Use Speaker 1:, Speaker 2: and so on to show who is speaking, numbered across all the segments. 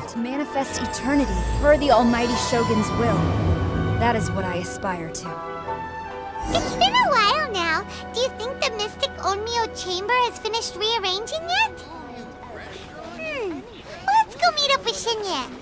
Speaker 1: To manifest eternity per the Almighty Shogun's will. That is what I aspire to.
Speaker 2: It's been a while now. Do you think the Mystic Onmyo Chamber has finished rearranging yet? Let's go meet up with Shinyan.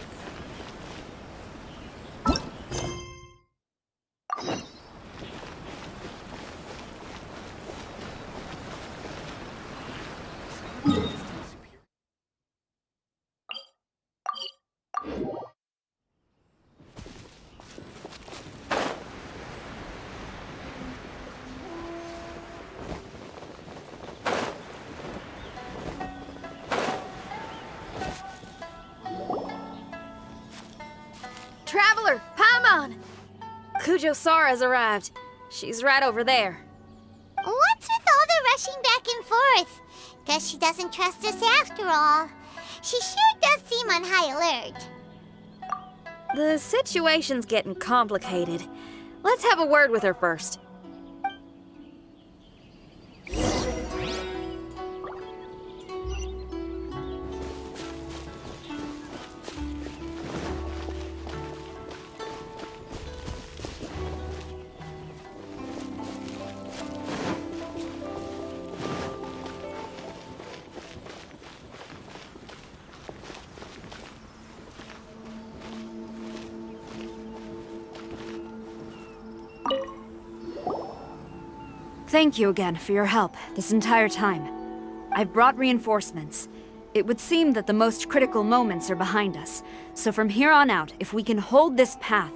Speaker 3: Traveler, Paimon! Kujo-Sara's arrived. She's right over there.
Speaker 2: What's with all the rushing back and forth? Guess she doesn't trust us after all. She sure does seem on high alert.
Speaker 3: The situation's getting complicated. Let's have a word with her first.
Speaker 1: Thank you again for your help this entire time. I've brought reinforcements. It would seem that the most critical moments are behind us, so from here on out, if we can hold this path,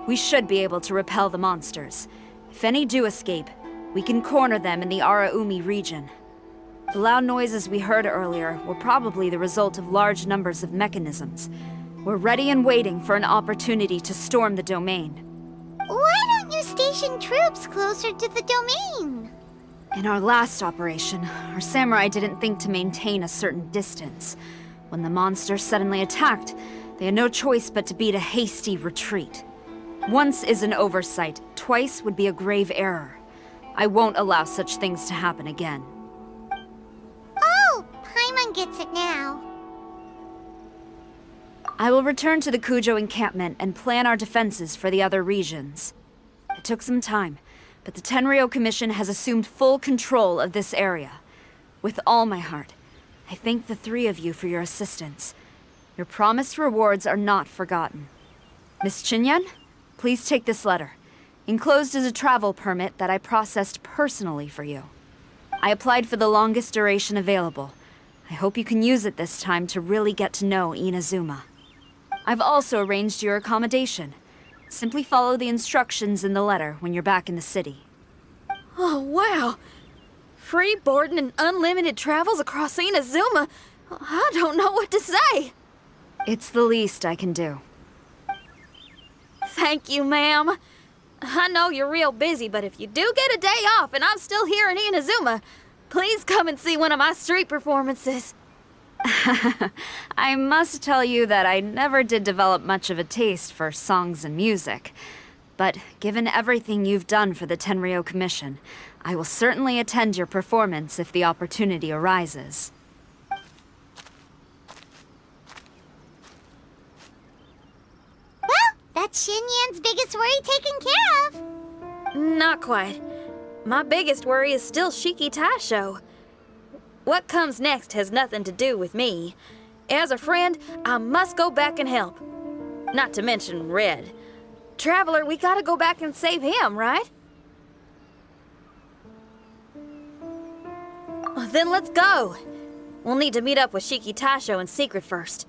Speaker 1: we should be able to repel the monsters. If any do escape, we can corner them in the Araumi region. The loud noises we heard earlier were probably the result of large numbers of mechanisms. We're ready and waiting for an opportunity to storm the domain.
Speaker 2: Why don't you station troops closer to the domain?
Speaker 1: In our last operation, our samurai didn't think to maintain a certain distance. When the monsters suddenly attacked, they had no choice but to beat a hasty retreat. Once is an oversight, twice would be a grave error. I won't allow such things to happen again.
Speaker 2: Oh, Paimon gets it now.
Speaker 1: I will return to the Kujo encampment and plan our defenses for the other regions. It took some time, but the Tenryou Commission has assumed full control of this area. With all my heart, I thank the three of you for your assistance. Your promised rewards are not forgotten. Miss Chinyan, please take this letter. Enclosed is a travel permit that I processed personally for you. I applied for the longest duration available. I hope you can use it this time to really get to know Inazuma. I've also arranged your accommodation. Simply follow the instructions in the letter when you're back in the city.
Speaker 3: Oh, wow! Free boarding and unlimited travels across Inazuma? I don't know what to say!
Speaker 1: It's the least I can do.
Speaker 3: Thank you, ma'am. I know you're real busy, but if you do get a day off and I'm still here in Inazuma, please come and see one of my street performances.
Speaker 1: I must tell you that I never did develop much of a taste for songs and music. But given everything you've done for the Tenryou Commission, I will certainly attend your performance if the opportunity arises.
Speaker 2: Well, that's Shinyan's biggest worry taken care of.
Speaker 3: Not quite. My biggest worry is still Shiki Taisho. What comes next has nothing to do with me. As a friend, I must go back and help. Not to mention Red. Traveler, we gotta go back and save him, right? Well, then let's go. We'll need to meet up with Shiki Taisho in secret first.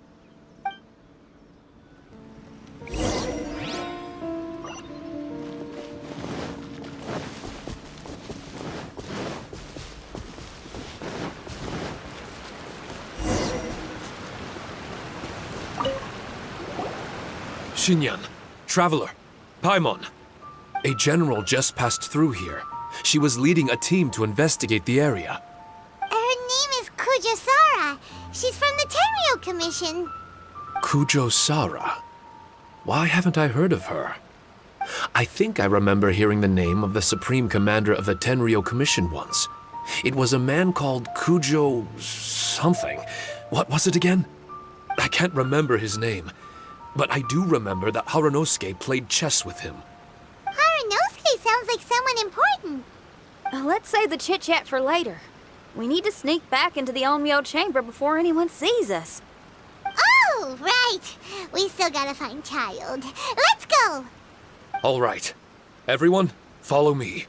Speaker 4: Shinyan, Traveler, Paimon. A general just passed through here. She was leading a team to investigate the area.
Speaker 2: Her name is Kujo-Sara. She's from the Tenryou Commission.
Speaker 4: Kujo-Sara? Why haven't I heard of her? I think I remember hearing the name of the Supreme Commander of the Tenryou Commission once. It was a man called Kujo something. What was it again? I can't remember his name, but I do remember that Harunosuke played chess with him.
Speaker 2: Harunosuke sounds like someone important.
Speaker 3: Let's save the chit-chat for later. We need to sneak back into the Onmyo chamber before anyone sees us.
Speaker 2: Oh, right. We still gotta find Child. Let's go.
Speaker 4: All right. Everyone, follow me.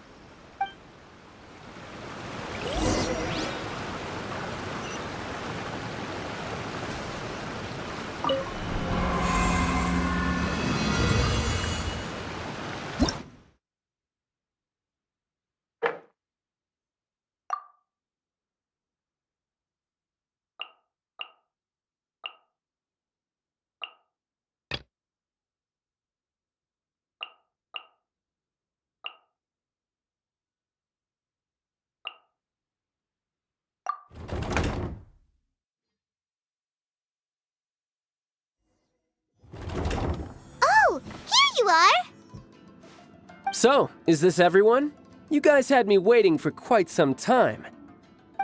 Speaker 2: Oh, here you are.
Speaker 5: So, is this everyone? You guys had me waiting for quite some time.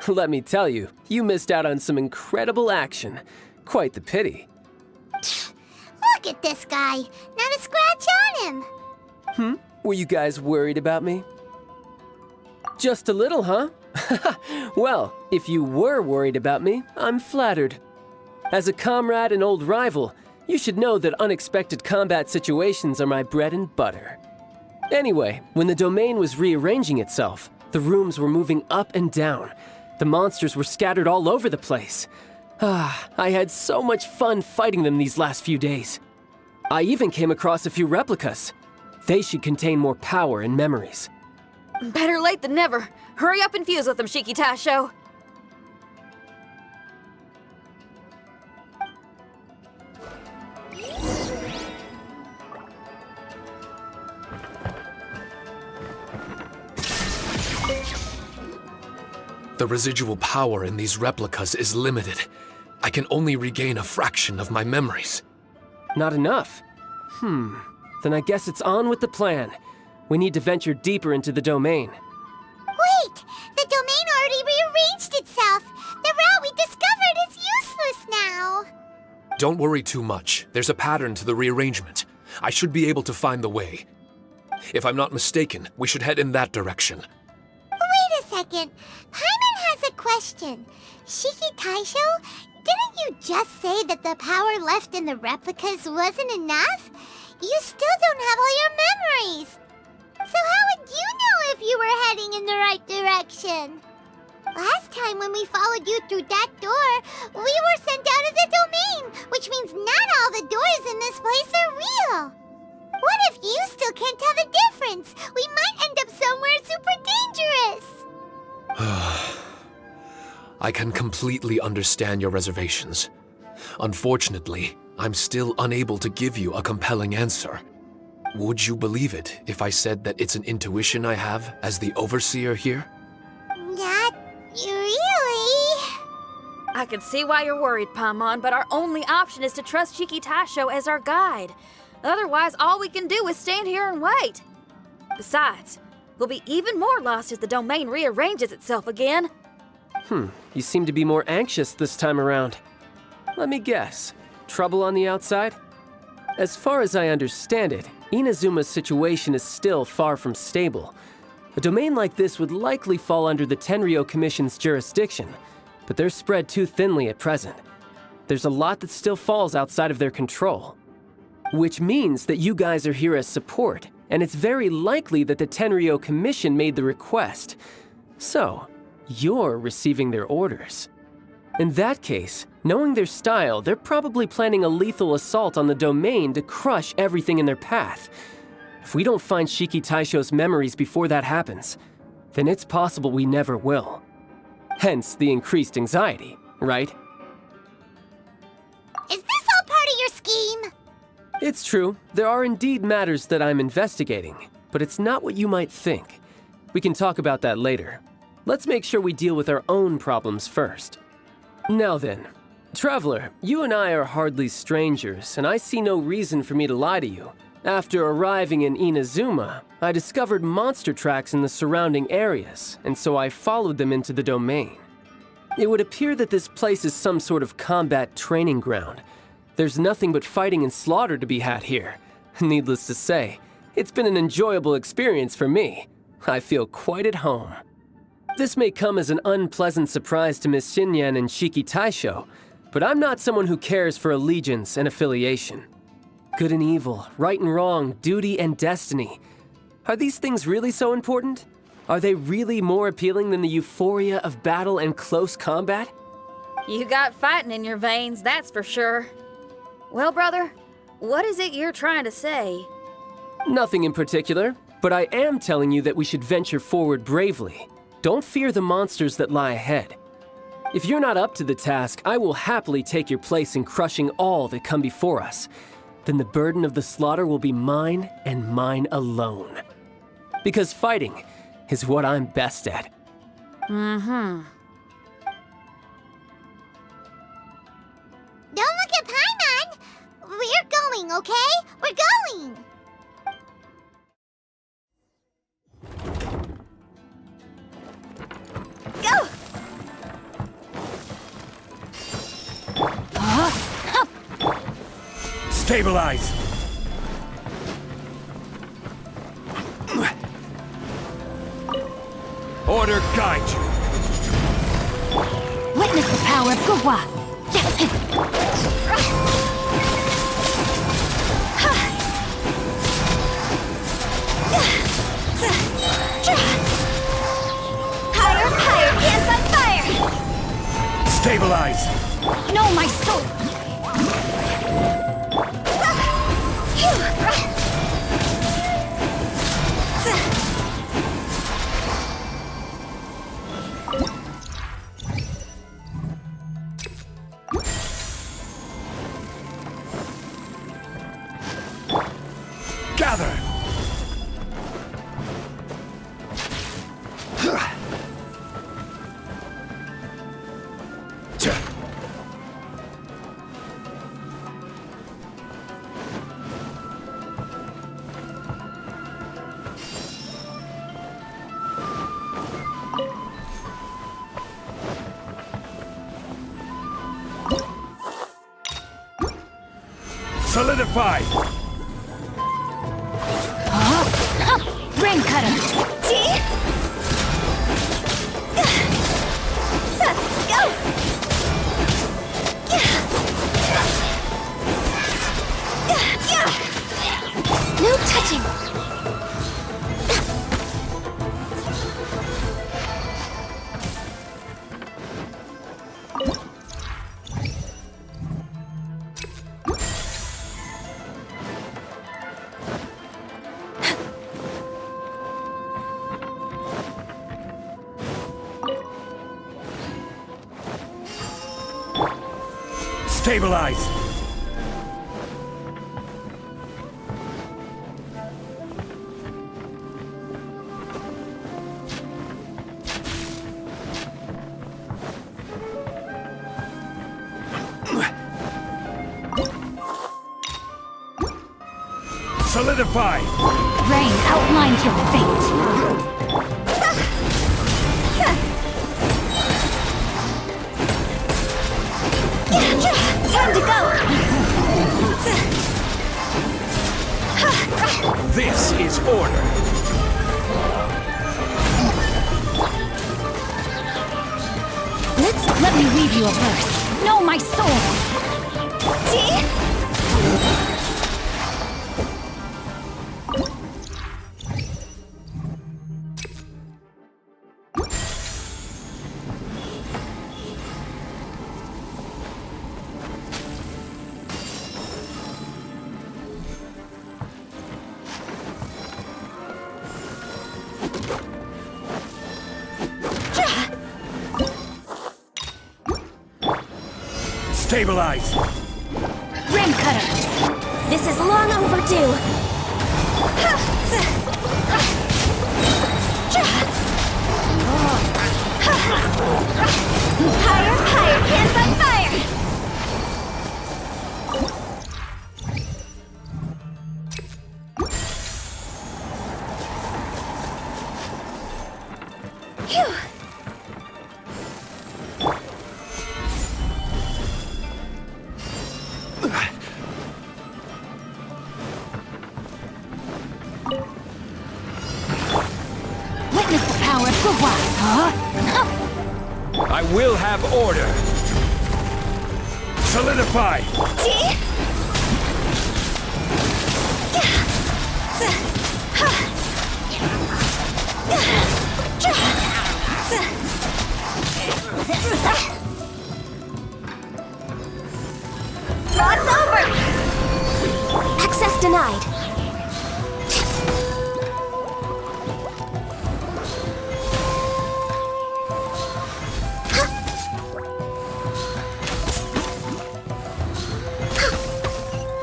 Speaker 5: Let me tell you, you missed out on some incredible action. Quite the pity.
Speaker 2: Look at this guy. Not a scratch on him.
Speaker 5: Were you guys worried about me? Just a little, huh? Well, if you were worried about me, I'm flattered. As a comrade and old rival, you should know that unexpected combat situations are my bread and butter. Anyway, when the domain was rearranging itself, the rooms were moving up and down. The monsters were scattered all over the place. I had so much fun fighting them these last few days. I even came across a few replicas. They should contain more power and memories.
Speaker 3: Better late than never. Hurry up and fuse with them, Shiki Taisho.
Speaker 4: The residual power in these replicas is limited. I can only regain a fraction of my memories.
Speaker 5: Not enough? Then I guess it's on with the plan. We need to venture deeper into the domain.
Speaker 2: Wait! The domain already rearranged itself! The route we discovered is useless now!
Speaker 4: Don't worry too much. There's a pattern to the rearrangement. I should be able to find the way. If I'm not mistaken, we should head in that direction.
Speaker 2: Wait a second. Paimon has a question. Shiki Taisho, didn't you just say that the power left in the replicas wasn't enough? You still don't have all your memories. So how would you know if you were heading in the right direction? Last time when we followed you through that door, we were sent out of the domain, which means not all the doors in this place are real. What if you still can't tell the difference? We might end up somewhere super dangerous.
Speaker 4: I can completely understand your reservations. Unfortunately, I'm still unable to give you a compelling answer. Would you believe it if I said that it's an intuition I have as the overseer here?
Speaker 2: Not really.
Speaker 3: I can see why you're worried, Paimon, but our only option is to trust Shiki Taisho as our guide. Otherwise, all we can do is stand here and wait. Besides, we'll be even more lost if the domain rearranges itself again.
Speaker 5: You seem to be more anxious this time around. Let me guess. Trouble on the outside? As far as I understand it, Inazuma's situation is still far from stable. A domain like this would likely fall under the Tenryou Commission's jurisdiction, but they're spread too thinly at present. There's a lot that still falls outside of their control. Which means that you guys are here as support, and it's very likely that the Tenryou Commission made the request. So, you're receiving their orders. In that case, knowing their style, they're probably planning a lethal assault on the domain to crush everything in their path. If we don't find Shiki Taisho's memories before that happens, then it's possible we never will. Hence the increased anxiety, right?
Speaker 2: Is this all part of your scheme?
Speaker 5: It's true, there are indeed matters that I'm investigating, but it's not what you might think. We can talk about that later. Let's make sure we deal with our own problems first. Now then, Traveler, you and I are hardly strangers, and I see no reason for me to lie to you, After arriving in Inazuma, I discovered monster tracks in the surrounding areas, and so I followed them into the domain. It would appear that this place is some sort of combat training ground. There's nothing but fighting and slaughter to be had here. Needless to say, it's been an enjoyable experience for me. I feel quite at home. This may come as an unpleasant surprise to Miss Xinyan and Shiki Taisho, but I'm not someone who cares for allegiance and affiliation. Good and evil, right and wrong, duty and destiny. Are these things really so important? Are they really more appealing than the euphoria of battle and close combat?
Speaker 3: You got fighting in your veins, that's for sure. Well, brother, what is it you're trying to say?
Speaker 5: Nothing in particular, but I am telling you that we should venture forward bravely. Don't fear the monsters that lie ahead. If you're not up to the task, I will happily take your place in crushing all that come before us. Then the burden of the slaughter will be mine and mine alone. Because fighting is what I'm best at.
Speaker 2: Don't look at Paimon! We're going, okay? We're going!
Speaker 3: Go!
Speaker 6: Stabilize! Order guide you!
Speaker 1: Witness the power of Gua.
Speaker 3: Higher, higher, dance on fire!
Speaker 6: Stabilize!
Speaker 1: No, my soul!
Speaker 6: Gather! Solidify!
Speaker 1: Rain cutter!
Speaker 3: Go!
Speaker 2: No touching!
Speaker 6: Stabilize! Solidify!
Speaker 1: Rain outlines your fate.
Speaker 3: Time to go!
Speaker 6: This is order!
Speaker 1: Let me weave you a verse. Know my soul!
Speaker 6: Stabilize!
Speaker 1: Rain cutter!
Speaker 3: This is long overdue. Higher, higher, hands on fire!
Speaker 6: I will have order. Solidify.
Speaker 2: Cross over! Access denied.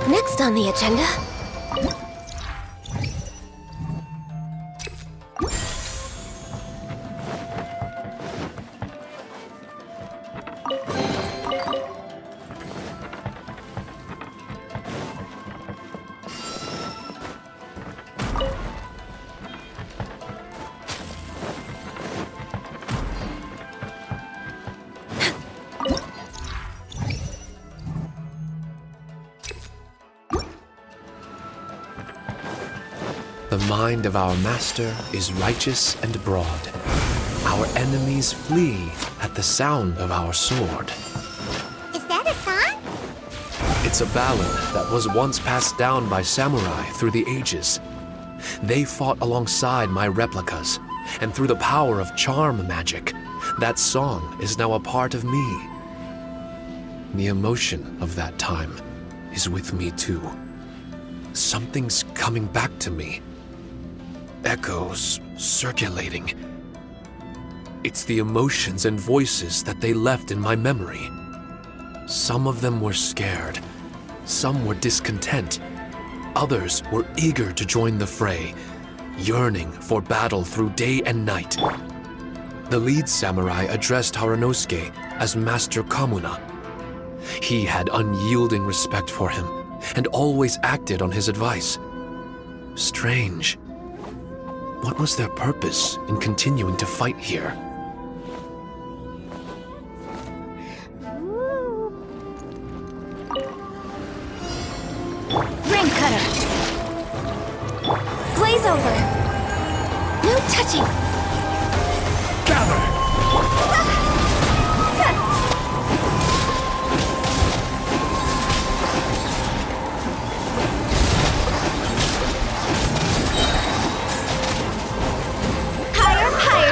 Speaker 2: Next on the agenda.
Speaker 4: The mind of our master is righteous and broad. Our enemies flee at the sound of our sword.
Speaker 2: Is that a song?
Speaker 4: It's a ballad that was once passed down by samurai through the ages. They fought alongside my replicas, and through the power of charm magic, that song is now a part of me. The emotion of that time is with me too. Something's coming back to me. Echoes circulating. It's the emotions and voices that they left in my memory. Some of them were scared. Some were discontent. Others were eager to join the fray, yearning for battle through day and night. The lead samurai addressed Haranosuke as Master Kamuna. He had unyielding respect for him and always acted on his advice. Strange. What was their purpose in continuing to fight here?
Speaker 2: Ring cutter. Blaze over. No touching.
Speaker 6: Gather.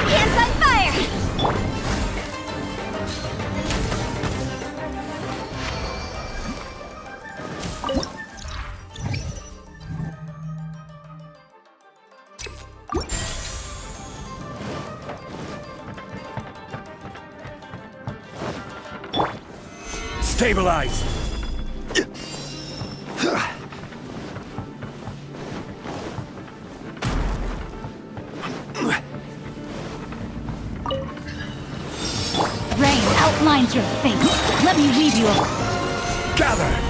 Speaker 2: Hands on fire!
Speaker 6: Stabilize.
Speaker 7: Rain outlines your fate. Let me weave you a...
Speaker 6: Gather.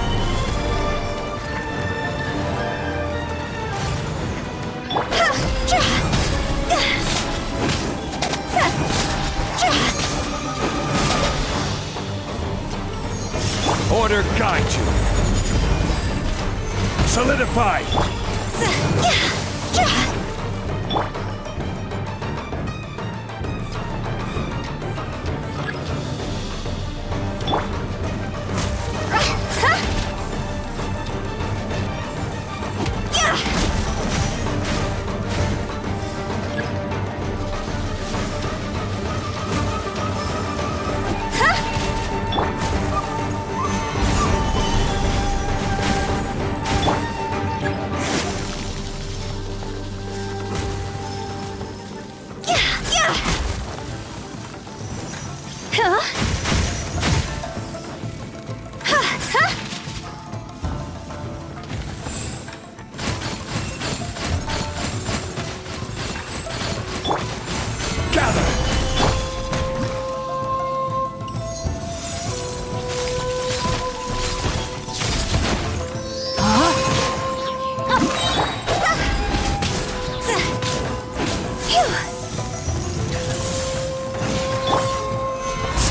Speaker 6: Order guide you. Solidify.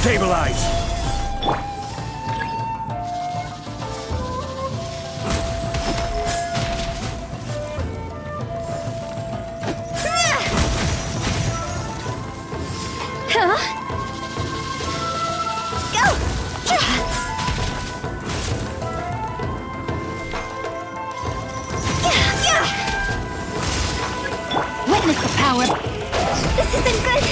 Speaker 6: Stabilize!
Speaker 7: power.
Speaker 2: This isn't good!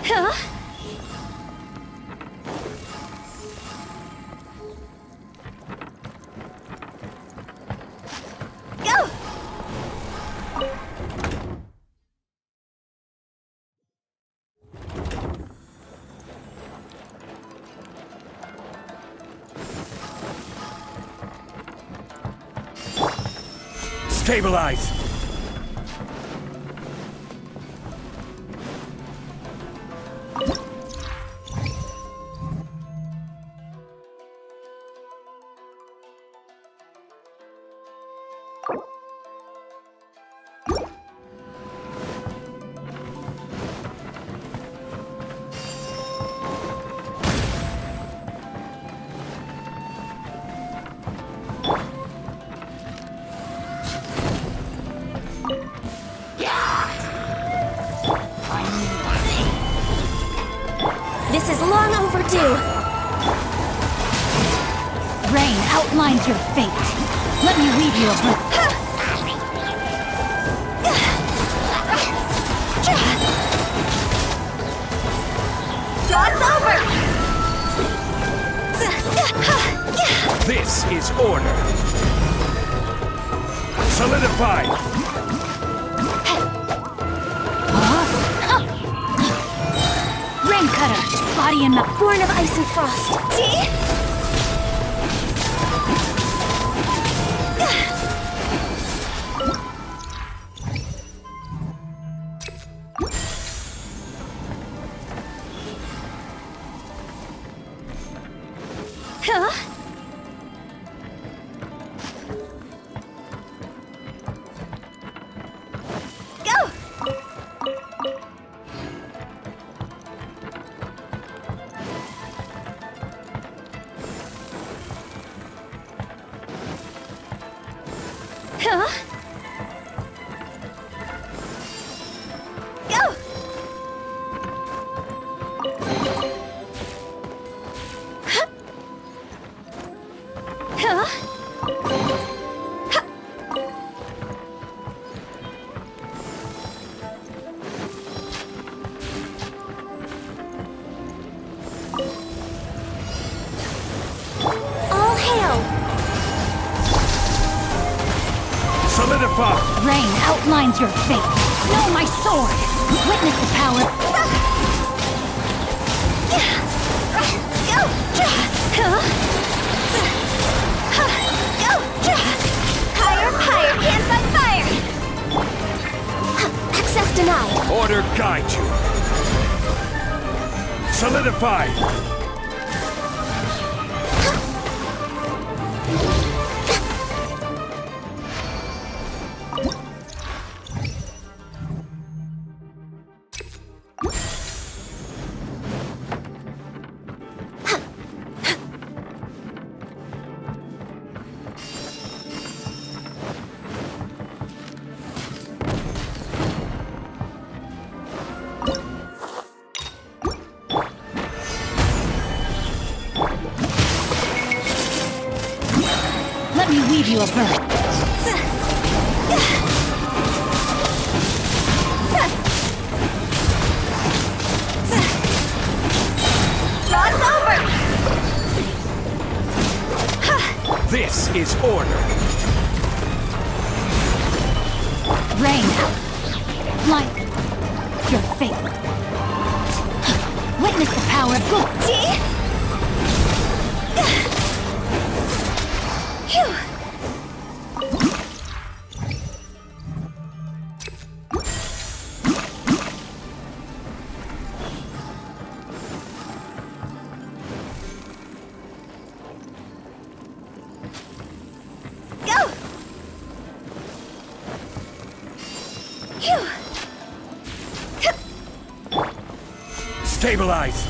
Speaker 1: Huh?
Speaker 2: Go!
Speaker 6: Stabilize!
Speaker 2: This is long overdue.
Speaker 7: Rain outlines your fate. Let me weave you a book.
Speaker 2: Draw's over!
Speaker 6: This is order! Solidify!
Speaker 7: Rain cutter, body and mouth.
Speaker 2: Born of ice and frost. See?
Speaker 1: Huh?
Speaker 2: Go!
Speaker 1: Huh?
Speaker 2: Go!
Speaker 1: Huh?
Speaker 2: All hail!
Speaker 6: Solidify!
Speaker 7: Rain outlines your fate. Know my sword. Witness the power.
Speaker 2: Go!
Speaker 1: Huh?
Speaker 2: Go! Higher, higher, can't fight fire! Access denied.
Speaker 6: Order guide you! Solidify!
Speaker 7: Let me weave you a bird.
Speaker 2: Draw's over!
Speaker 6: This is order!
Speaker 7: Rain outline your fate. Witness the power of good.
Speaker 2: See? Phew! Go! Phew!
Speaker 6: Stabilize!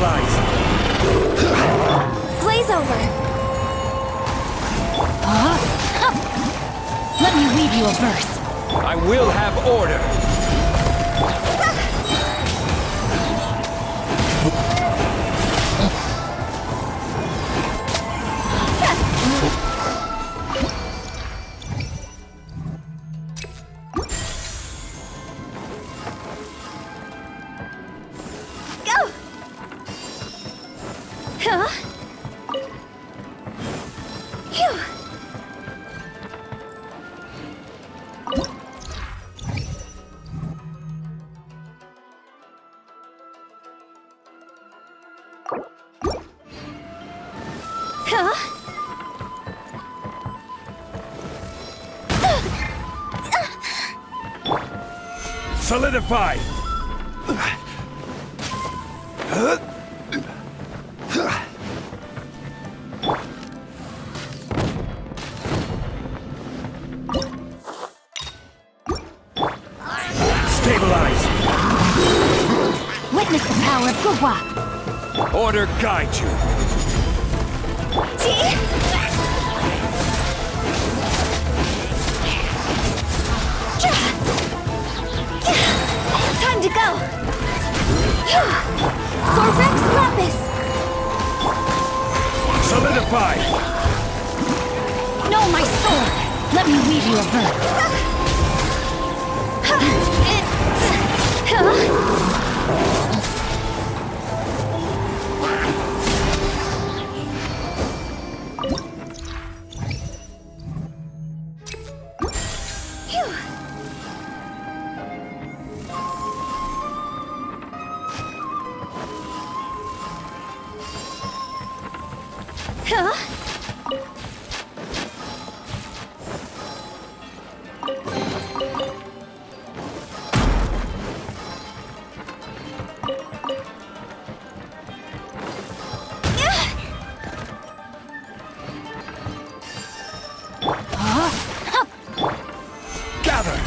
Speaker 6: Stabilize!
Speaker 3: Blaze over!
Speaker 7: Let me weave you a verse.
Speaker 6: I will have order!
Speaker 3: Go! Huh? Phew! Huh?
Speaker 6: Solidify! Stabilize!
Speaker 7: Witness the power of Gurwa.
Speaker 6: Order guide you!
Speaker 3: Time to go! For Rex Lapis!
Speaker 6: Solidify!
Speaker 7: No, my sword. Let me weave you a verse.
Speaker 6: Gather!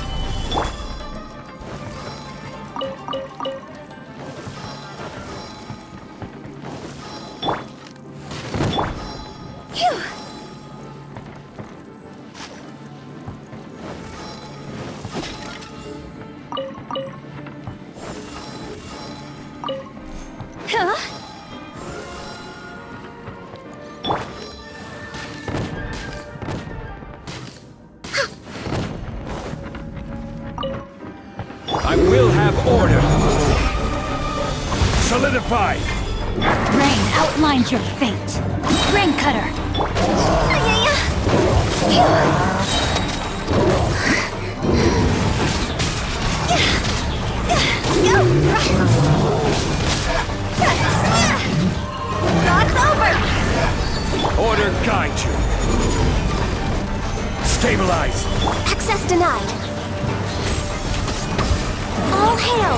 Speaker 6: I will have order! Solidify!
Speaker 7: Rain outlines your fate. Rain cutter.
Speaker 6: Order guide you! Stabilize!
Speaker 3: Access denied. All hail!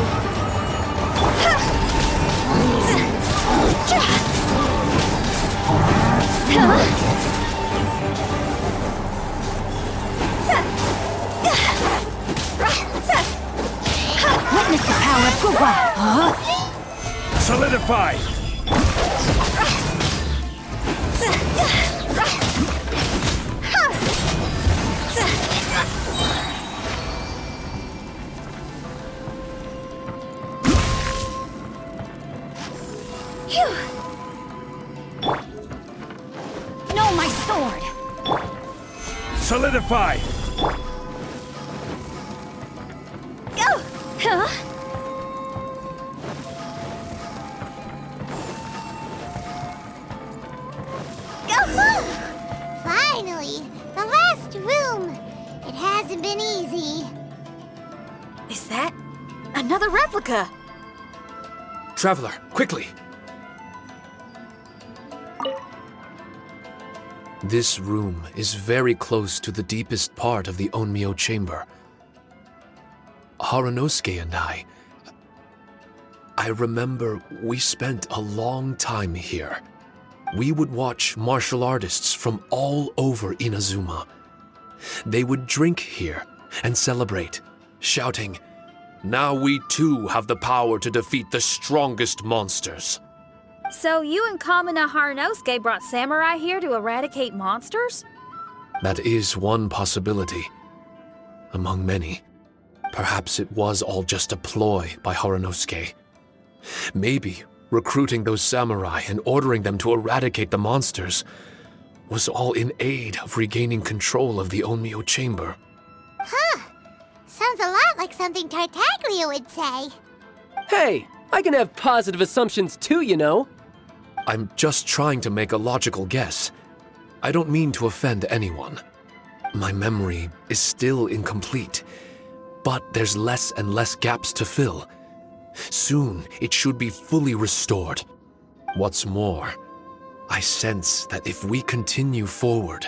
Speaker 7: Witness the power of Gurwa.
Speaker 6: Solidify!
Speaker 7: No, my sword.
Speaker 6: Solidify!
Speaker 3: Go! Huh?
Speaker 2: Finally! The last room! It hasn't been easy.
Speaker 3: Is that another replica?
Speaker 4: Traveler, quickly! This room is very close to the deepest part of the Onmyo chamber. Harunosuke and I remember we spent a long time here. We would watch martial artists from all over Inazuma. They would drink here and celebrate, shouting, "Now we too have the power to defeat the strongest monsters."
Speaker 3: So you and Kamina Harunosuke brought samurai here to eradicate monsters?
Speaker 4: That is one possibility, among many. Perhaps it was all just a ploy by Harunosuke. Maybe recruiting those samurai and ordering them to eradicate the monsters was all in aid of regaining control of the Onmyo chamber.
Speaker 2: Huh. Sounds a lot like something Tartaglia would say.
Speaker 5: Hey, I can have positive assumptions too, you know.
Speaker 4: I'm just trying to make a logical guess. I don't mean to offend anyone. My memory is still incomplete, but there's less and less gaps to fill. Soon, it should be fully restored. What's more, I sense that if we continue forward,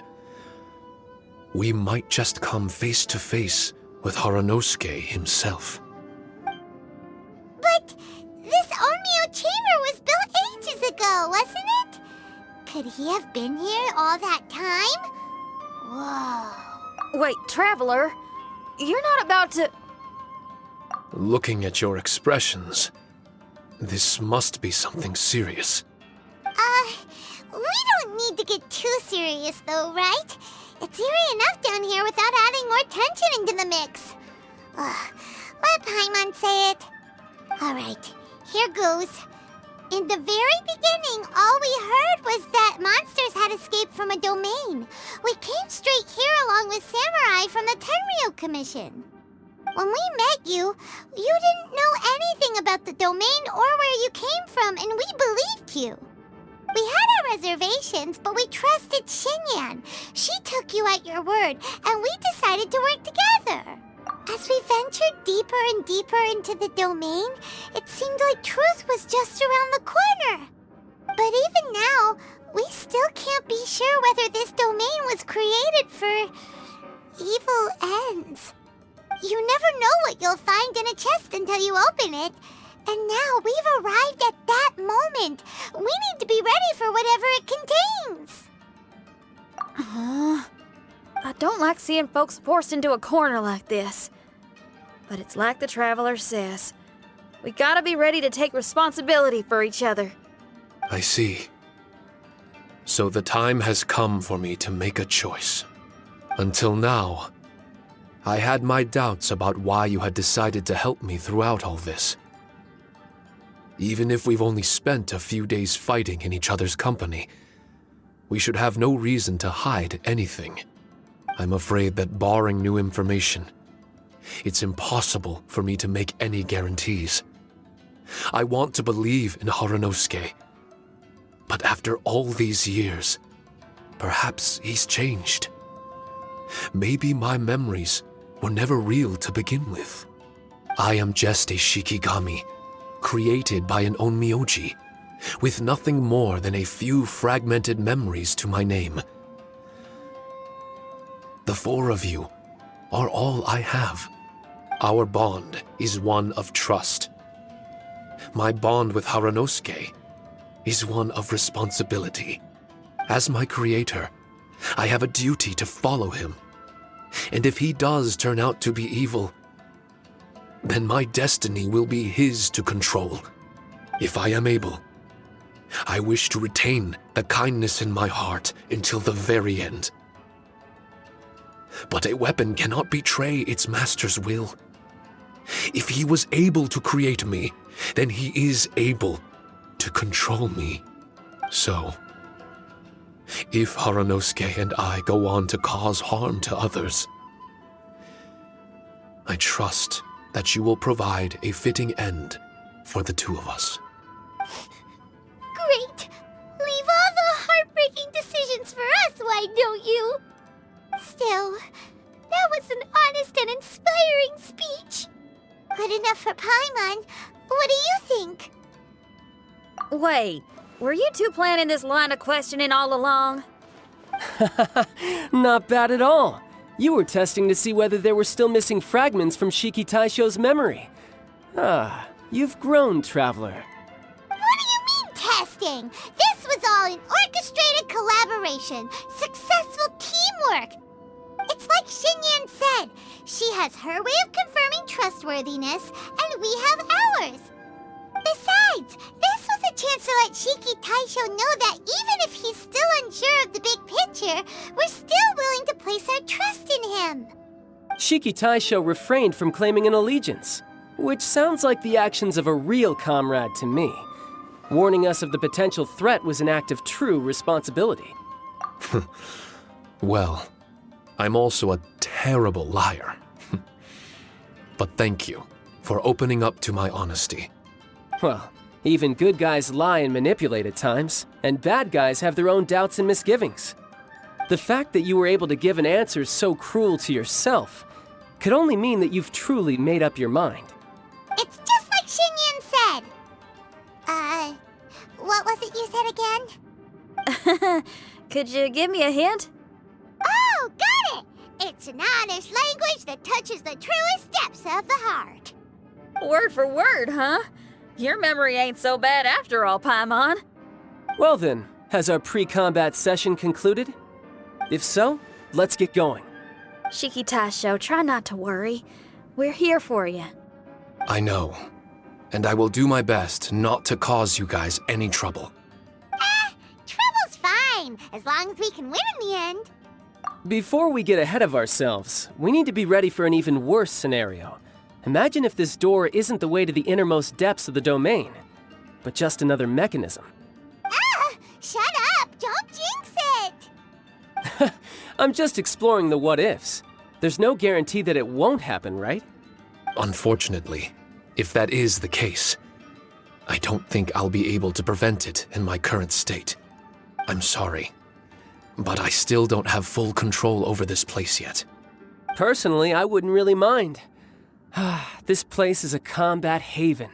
Speaker 4: we might just come face to face with Harunosuke himself.
Speaker 2: But this Onmyo chamber was built ages ago, wasn't it? Could he have been here all that time? Whoa.
Speaker 3: Wait, Traveler, you're not about to...
Speaker 4: Looking at your expressions, this must be something serious.
Speaker 2: We don't need to get too serious though, right? It's eerie enough down here without adding more tension into the mix. Let Paimon say it. Alright, here goes. In the very beginning, all we heard was that monsters had escaped from a domain. We came straight here along with samurai from the Tenryou Commission. When we met you, you didn't know anything about the domain or where you came from, and we believed you. We had our reservations, but we trusted Xinyan. She took you at your word, and we decided to work together. As we ventured deeper and deeper into the domain, it seemed like truth was just around the corner. But even now, we still can't be sure whether this domain was created for evil ends. You never know what you'll find in a chest until you open it. And now we've arrived at that moment. We need to be ready for whatever it contains.
Speaker 3: I don't like seeing folks forced into a corner like this. But it's like the Traveler says. We gotta be ready to take responsibility for each other.
Speaker 4: I see. So the time has come for me to make a choice. Until now, I had my doubts about why you had decided to help me throughout all this. Even if we've only spent a few days fighting in each other's company, we should have no reason to hide anything. I'm afraid that barring new information, it's impossible for me to make any guarantees. I want to believe in Harunosuke, but after all these years, perhaps he's changed. Maybe my memories were never real to begin with. I am just a Shikigami, created by an Onmyoji, with nothing more than a few fragmented memories to my name. The four of you are all I have. Our bond is one of trust. My bond with Harunosuke is one of responsibility. As my creator, I have a duty to follow him. And if he does turn out to be evil, then my destiny will be his to control. If I am able, I wish to retain the kindness in my heart until the very end. But a weapon cannot betray its master's will. If he was able to create me, then he is able to control me. So, if Harunosuke and I go on to cause harm to others, I trust that you will provide a fitting end for the two of us.
Speaker 2: Great! Leave all the heartbreaking decisions for us, why don't you? Still, that was an honest and inspiring speech. Good enough for Paimon. What do you think?
Speaker 3: Wait, were you two planning this line of questioning all along?
Speaker 5: Not bad at all. You were testing to see whether there were still missing fragments from Shiki Taisho's memory. Ah, you've grown, Traveler.
Speaker 2: What do you mean, testing? This was all an orchestrated collaboration. Successful teamwork. It's like Xinyan said. She has her way of confirming trustworthiness, and we have ours. Besides, this was a chance to let Shiki Taisho know that even if he's still unsure of the big picture, we're still willing to place our trust in him.
Speaker 5: Shiki Taisho refrained from claiming an allegiance, which sounds like the actions of a real comrade to me. Warning us of the potential threat was an act of true responsibility.
Speaker 4: Well, I'm also a terrible liar. But thank you for opening up to my honesty.
Speaker 5: Well, even good guys lie and manipulate at times, and bad guys have their own doubts and misgivings. The fact that you were able to give an answer so cruel to yourself could only mean that you've truly made up your mind.
Speaker 2: It's just like Xinyan said. What was it you said again?
Speaker 3: Could you give me a hint?
Speaker 2: Oh, got it! It's an honest language that touches the truest depths of the heart.
Speaker 3: Word for word, huh? Your memory ain't so bad after all, Paimon.
Speaker 5: Well then, has our pre-combat session concluded? If so, let's get going.
Speaker 3: Shiki Taisho, try not to worry. We're here for you.
Speaker 4: I know, and I will do my best not to cause you guys any trouble.
Speaker 2: Trouble's fine, as long as we can win in the end.
Speaker 5: Before we get ahead of ourselves, we need to be ready for an even worse scenario. Imagine if this door isn't the way to the innermost depths of the domain, but just another mechanism.
Speaker 2: Shut up! Don't jinx it!
Speaker 5: I'm just exploring the what-ifs. There's no guarantee that it won't happen, right?
Speaker 4: Unfortunately, if that is the case, I don't think I'll be able to prevent it in my current state. I'm sorry, but I still don't have full control over this place yet.
Speaker 5: Personally, I wouldn't really mind. This place is a combat haven.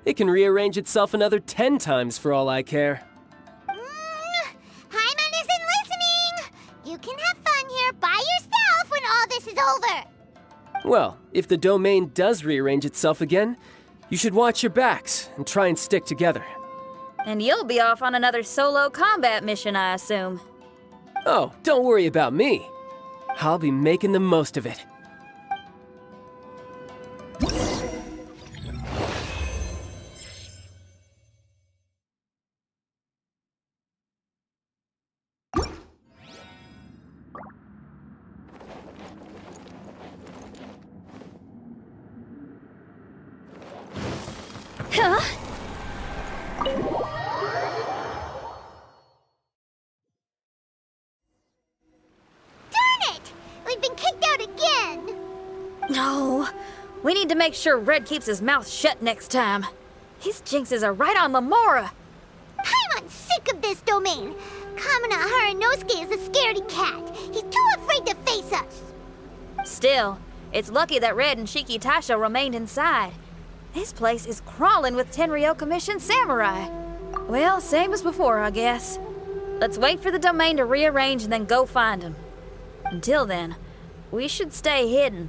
Speaker 5: It can rearrange itself another 10 times for all I care.
Speaker 2: Paimon isn't listening! You can have fun here by yourself when all this is over!
Speaker 5: Well, if the domain does rearrange itself again, you should watch your backs and try and stick together.
Speaker 3: And you'll be off on another solo combat mission, I assume.
Speaker 5: Oh, don't worry about me. I'll be making the most of it.
Speaker 1: Huh?
Speaker 2: Darn it! We've been kicked out again!
Speaker 3: No, we need to make sure Red keeps his mouth shut next time. His jinxes are right on Lamora.
Speaker 2: Paimon's sick of this domain! Kamina Haranosuke is a scaredy cat. He's too afraid to face us!
Speaker 3: Still, it's lucky that Red and Shiki Taisho remained inside. This place is crawling with Tenryou Commission samurai. Well, same as before, I guess. Let's wait for the domain to rearrange and then go find them. Until then, we should stay hidden.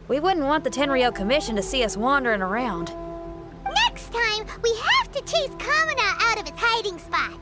Speaker 3: We wouldn't want the Tenryou Commission to see us wandering around.
Speaker 2: Next time, we have to chase Kamina out of his hiding spot.